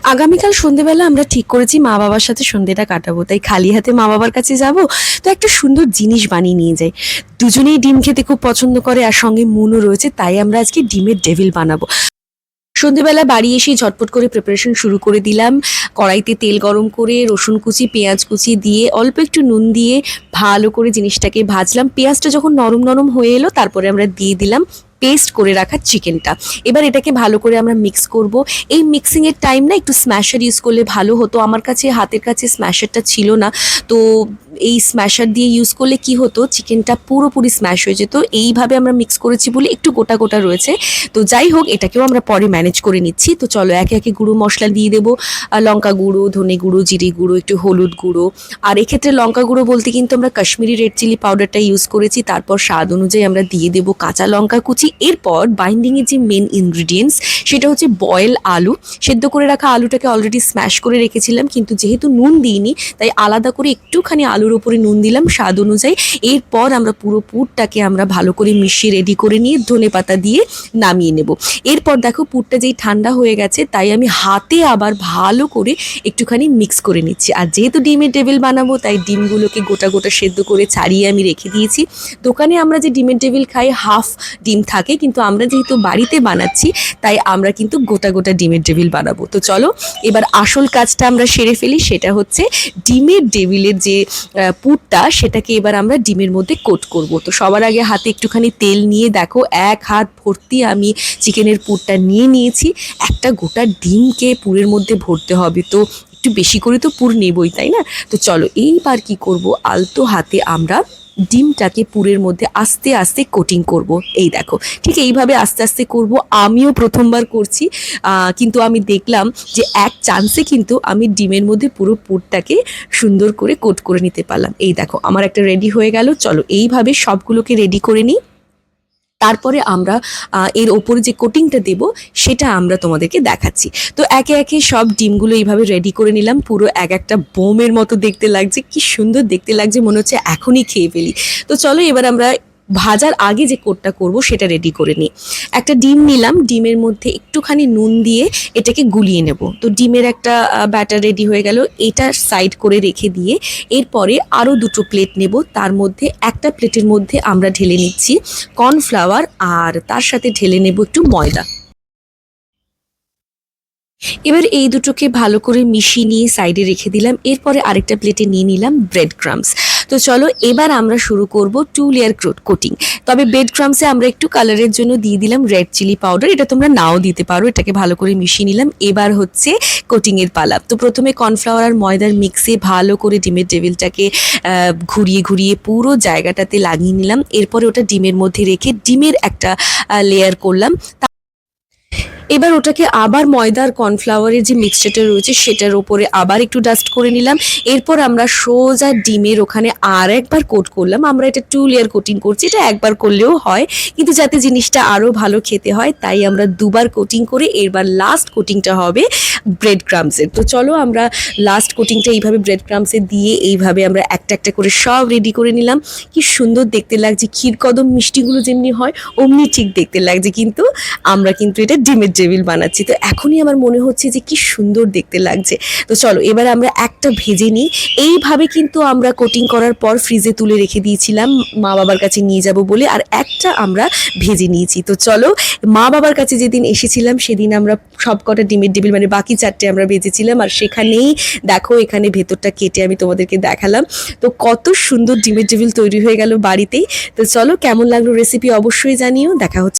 আগামীকাল সন্ধেবেলা আমরা ঠিক করেছি মা বাবার সাথে সন্ধেটা কাটাবো, তাই খালি হাতে মা বাবার কাছে যাব। তো একটা সুন্দর জিনিস বানিয়ে নিয়ে যাই। দুজনেই ডিম খেতে খুব পছন্দ করে, আর সঙ্গে মুনও রয়েছে, তাই আমরা আজকে ডিমের ডেভিল বানাবো। সন্ধেবেলা বাড়ি এসেই ঝটপট করে প্রিপারেশন শুরু করে দিলাম। কড়াইতে তেল গরম করে রসুন কুচি পেঁয়াজ কুচি দিয়ে অল্প একটু নুন দিয়ে ভালো করে জিনিসটাকে ভাজলাম। পেঁয়াজটা যখন নরম নরম হয়ে এলো তারপরে আমরা দিয়ে দিলাম পেস্ট করে রাখা চিকেনটা। এবার এটাকে ভালো করে আমরা মিক্স করব। এই মিক্সিং এর টাইম না একটু স্ম্যাশার ইউজ করলে ভালো হতো। আমার কাছে হাতের কাছে স্ম্যাশারটা ছিল না, তো এই স্ম্যাশার দিয়ে ইউজ করলে কি হতো, চিকেনটা পুরোপুরি স্ম্যাশ হয়ে যেত। এইভাবে আমরা মিক্স করেছি বলে একটু গোটা গোটা রয়েছে। তো যাই হোক, এটাকেও আমরা পরে ম্যানেজ করে নিচ্ছি। তো চলো একে একে গুঁড়ো মশলা দিয়ে দেবো। লঙ্কা গুঁড়ো, ধনে গুঁড়ো, জিরে গুঁড়ো, একটু হলুদ গুঁড়ো। আর এক্ষেত্রে লঙ্কা গুঁড়ো বলতে কিন্তু আমরা কাশ্মীরি রেড চিলি পাউডারটা ইউজ করেছি। তারপর স্বাদ অনুযায়ী আমরা দিয়ে দেবো কাঁচা লঙ্কা কুচি। এরপর বাইন্ডিংয়ের যে মেন ইনগ্রিডিয়েন্টস সেটা হচ্ছে বয়েল আলু। সেদ্ধ করে রাখা আলুটাকে অলরেডি স্ম্যাশ করে রেখেছিলাম, কিন্তু যেহেতু নুন দিইনি তাই আলাদা করে একটুখানি আলুর ওপরে নুন দিলাম স্বাদ অনুযায়ী। এরপর আমরা পুরো পুরটাকে আমরা ভালো করে মিশিয়ে রেডি করে নিয়ে ধনেপাতা দিয়ে নামিয়ে নেব। এরপর দেখো পুরটা যেই ঠান্ডা হয়ে গেছে তাই আমি হাতে আবার ভালো করে একটুখানি মিক্স করে নিচ্ছি। আর যেহেতু ডিমের টেবিল বানাবো তাই ডিমগুলোকে গোটা গোটা সেদ্ধ করে ছাড়িয়ে আমি রেখে দিয়েছি। দোকানে আমরা যে ডিমের টেবিল খাই হাফ ডিম থাকে, কিন্তু আমরা যেহেতু বাড়িতে বানাচ্ছি তাই আমরা কিন্তু গোটা গোটা ডিমের টেবিল বানাবো। তো চলো এবার আসল কাজটা আমরা সেরে ফেলি। সেটা হচ্ছে ডিমের টেবিলের যে পুরটা সেটাকে এবার আমরা ডিমের মধ্যে কোট করব। তো সবার আগে হাতে একটুখানি তেল নিয়ে দেখো এক হাত ভর্তি আমি চিকেনের পুরটা নিয়ে নিয়েছি। একটা গোটা ডিমকে পুরের মধ্যে ভরতে হবে, তো একটু বেশি করে তো পুর নেবই, তাই না? তো চলো এইবার কি করব, আলতো হাতে আমরা ডিমটাকে পুরের মধ্যে আস্তে আস্তে কোটিং করব। এই দেখো ঠিক এইভাবে আস্তে আস্তে করব। আমিও প্রথমবার করছি, কিন্তু আমি দেখলাম যে এক চান্সে কিন্তু আমি ডিমের মধ্যে পুরো পুরটাকে সুন্দর করে কোট করে নিতে পারলাম। এই দেখো আমার একটা রেডি হয়ে গেল। চলো এইভাবে সবগুলোকে রেডি করে নিই। তারপরে আমরা এর ওপরে যে কোটিংটা দেব সেটা আমরা তোমাদেরকে দেখাচ্ছি। তো একে একে সব ডিমগুলো এইভাবে রেডি করে নিলাম। পুরো এক একটা বোমের মতো দেখতে লাগছে, কি সুন্দর দেখতে লাগছে, মনে হচ্ছে এখনই খেয়ে ফেলি। তো চলো এবার আমরা ভাজার আগে যে কোটটা করব সেটা রেডি করে নিই। একটা ডিম নিলাম, ডিমের মধ্যে একটুখানি নুন দিয়ে এটাকে গুলিয়ে নেব। তো ডিমের একটা ব্যাটার রেডি হয়ে গেল, এটা সাইড করে রেখে দিয়ে এরপরে আরও দুটো প্লেট নেব। তার মধ্যে একটা প্লেটের মধ্যে আমরা ঢেলে নিচ্ছি কর্নফ্লাওয়ার, আর তার সাথে ঢেলে নেব একটু ময়দা। এবার এই দুটোকে ভালো করে মিশিয়ে নিয়ে সাইডে রেখে দিলাম। এরপরে আরেকটা প্লেটে নিয়ে নিলাম ব্রেড ক্রামস। তো চলো এবার আমরা শুরু করব 2 লেয়ার কোটিং। তবে ব্রেড ক্রামসে আমরা একটু কালারের জন্য দিয়ে দিলাম রেড চিলি পাউডার, এটা তোমরা নাও দিতে পারো। এটাকে ভালো করে মিশিয়ে নিলাম। এবার হচ্ছে কোটিংয়ের পালা। তো প্রথমে কর্নফ্লাওয়ার আর ময়দার মিক্সে ভালো করে ডিমের টেবিলটাকে ঘুরিয়ে ঘুরিয়ে পুরো জায়গাটাতে লাগিয়ে নিলাম। এরপরে ওটা ডিমের মধ্যে রেখে ডিমের একটা লেয়ার করলাম। এবার ওটাকে আবার ময়দার কর্নফ্লাওয়ারের যে মিক্সচারটা রয়েছে সেটার ওপরে আবার একটু ডাস্ট করে নিলাম। এরপর আমরা সোজা ডিমের ওখানে আর একবার কোট করলাম। আমরা এটা 2 লেয়ার কোটিং করছি, এটা একবার করলেও হয়, কিন্তু যাতে জিনিসটা আরও ভালো খেতে হয় তাই আমরা দুবার কোটিং করে এবার লাস্ট কোটিংটা হবে ব্রেড ক্রামসের। তো চলো আমরা লাস্ট কোটিংটা এইভাবে ব্রেড ক্রামসে দিয়ে এইভাবে আমরা একটা একটা করে সব রেডি করে নিলাম। কি সুন্দর দেখতে লাগছে, ক্ষীরকদম মিষ্টিগুলো যেমনি হয় অমনি ঠিক দেখতে লাগছে, কিন্তু আমরা কিন্তু এটা ডিমের টেবিল বানাচ্ছি। তো এখনই আমার মনে হচ্ছে যে কি সুন্দর দেখতে লাগছে। তো চলো এবার আমরা একটা ভেজে নিই। এইভাবে কিন্তু আমরা কোটিং করার পর ফ্রিজে তুলে রেখে দিয়েছিলাম মা বাবার কাছে নিয়ে যাব বলে, আর একটা আমরা ভেজে নিয়েছি। তো চলো মা বাবার কাছে যেদিন এসেছিলাম সেদিন আমরা সব কটা ডিমের টেবিল মানে বাকি 4টে আমরা ভেজেছিলাম, আর সেখানেই দেখো এখানে ভেতরটা কেটে আমি তোমাদেরকে দেখালাম। তো কত সুন্দর ডিমের টেবিল তৈরি হয়ে গেল বাড়িতেই। তো চলো কেমন লাগলো রেসিপি অবশ্যই জানিও। দেখা হচ্ছে